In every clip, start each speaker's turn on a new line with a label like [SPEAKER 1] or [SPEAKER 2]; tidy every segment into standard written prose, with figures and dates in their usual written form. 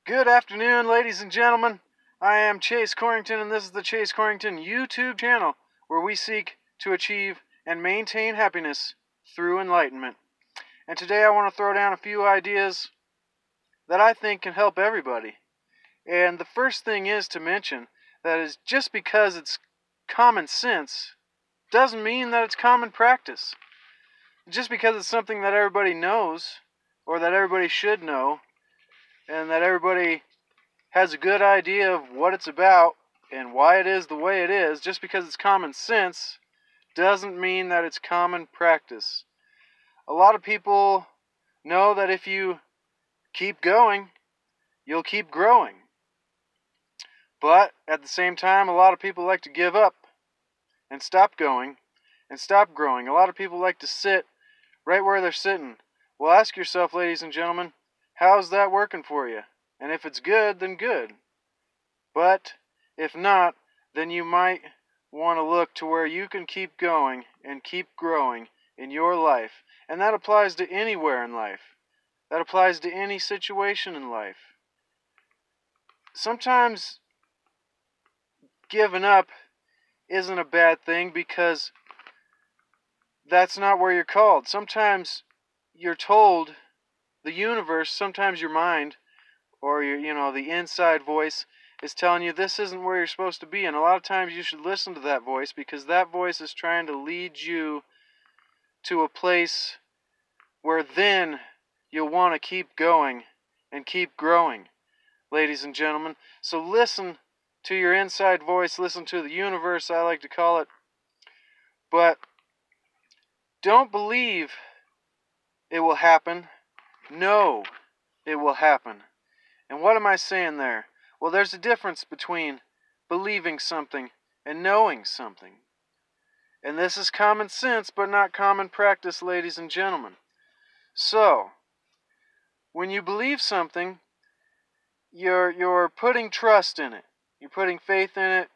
[SPEAKER 1] Good afternoon, ladies and gentlemen. I am Chase Corrington, and this is the Chase Corrington YouTube channel, where we seek to achieve and maintain happiness through enlightenment. And today I want to throw down a few ideas that I think can help everybody. And the first thing is to mention that is just because it's common sense doesn't mean that it's common practice. Just because it's something that everybody knows, or that everybody should know, and that everybody has a good idea of what it's about and why it is the way it is, just because it's common sense, doesn't mean that it's common practice. A lot of people know that if you keep going, you'll keep growing. But at the same time, a lot of people like to give up and stop going and stop growing. A lot of people like to sit right where they're sitting. Well, ask yourself, ladies and gentlemen, how's that working for you? And if it's good, then good. But if not, then you might want to look to where you can keep going and keep growing in your life. And that applies to anywhere in life. That applies to any situation in life. Sometimes giving up isn't a bad thing because that's not where you're called. Sometimes you're told, the universe, sometimes your mind, or the inside voice is telling you this isn't where you're supposed to be. And a lot of times you should listen to that voice, because that voice is trying to lead you to a place where then you'll want to keep going and keep growing, ladies and gentlemen. So listen to your inside voice, listen to the universe, I like to call it. But don't believe it will happen. Know it will happen. And what am I saying there? Well, there's a difference between believing something and knowing something. And this is common sense, but not common practice, ladies and gentlemen. So, when you believe something, you're putting trust in it. You're putting faith in it.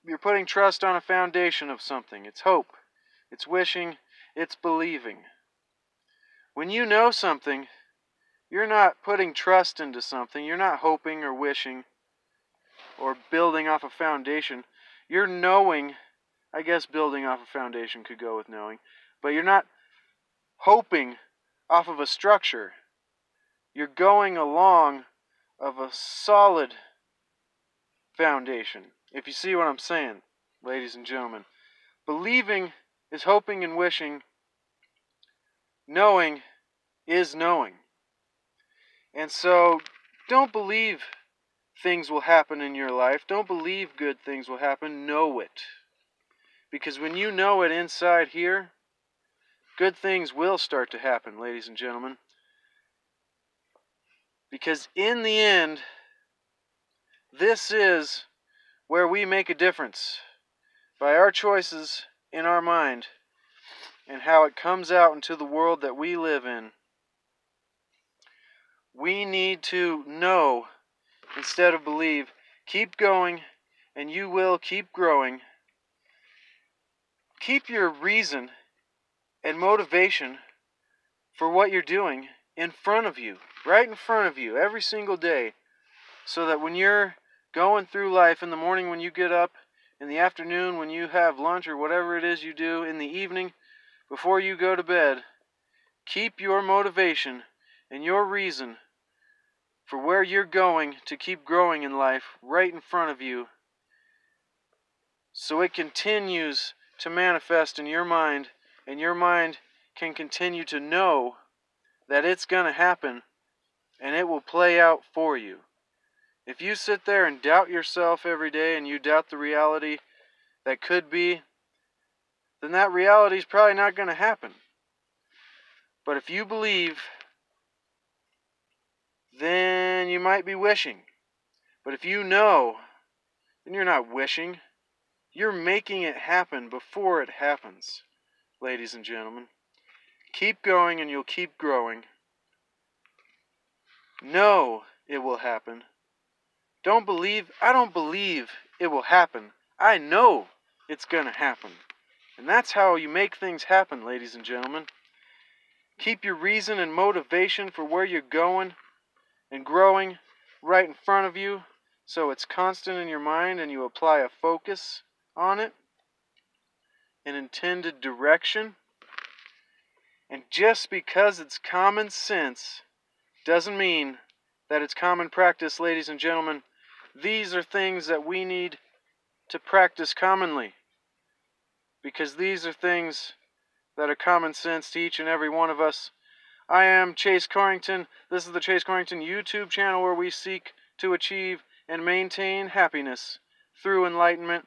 [SPEAKER 1] You're putting trust on a foundation of something. It's hope. It's wishing. It's believing. When you know something, you're not putting trust into something. You're not hoping or wishing or building off a foundation. You're knowing. I guess building off a foundation could go with knowing. But you're not hoping off of a structure. You're going along of a solid foundation. If you see what I'm saying, ladies and gentlemen. Believing is hoping and wishing. Knowing is knowing. And so, don't believe things will happen in your life. Don't believe good things will happen. Know it. Because when you know it inside here, good things will start to happen, ladies and gentlemen. Because in the end, this is where we make a difference. By our choices in our mind and how it comes out into the world that we live in. We need to know instead of believe. Keep going, and you will keep growing. Keep your reason and motivation for what you're doing in front of you, right in front of you, every single day, so that when you're going through life, in the morning when you get up, in the afternoon when you have lunch or whatever it is you do, in the evening before you go to bed, keep your motivation and your reason for where you're going to keep growing in life right in front of you, so it continues to manifest in your mind, and your mind can continue to know that it's going to happen, and it will play out for you. If you sit there and doubt yourself every day, and you doubt the reality that could be, then that reality is probably not going to happen. But if you believe, then you might be wishing. But if you know, then you're not wishing. You're making it happen before it happens, ladies and gentlemen. Keep going and you'll keep growing. Know it will happen. Don't believe. I don't believe it will happen. I know it's going to happen. And that's how you make things happen, ladies and gentlemen. Keep your reason and motivation for where you're going and growing right in front of you, so it's constant in your mind and you apply a focus on it, an intended direction. And just because it's common sense doesn't mean that it's common practice, ladies and gentlemen. These are things that we need to practice commonly, because these are things that are common sense to each and every one of us. I am Chase Corrington. This is the Chase Corrington YouTube channel, where we seek to achieve and maintain happiness through enlightenment.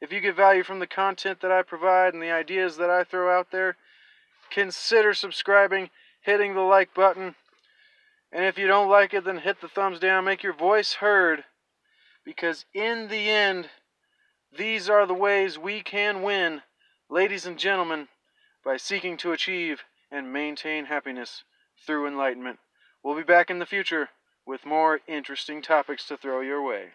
[SPEAKER 1] If you get value from the content that I provide and the ideas that I throw out there, consider subscribing, hitting the like button. And if you don't like it, then hit the thumbs down. Make your voice heard. Because in the end, these are the ways we can win, ladies and gentlemen, by seeking to achieve and maintain happiness through enlightenment. We'll be back in the future with more interesting topics to throw your way.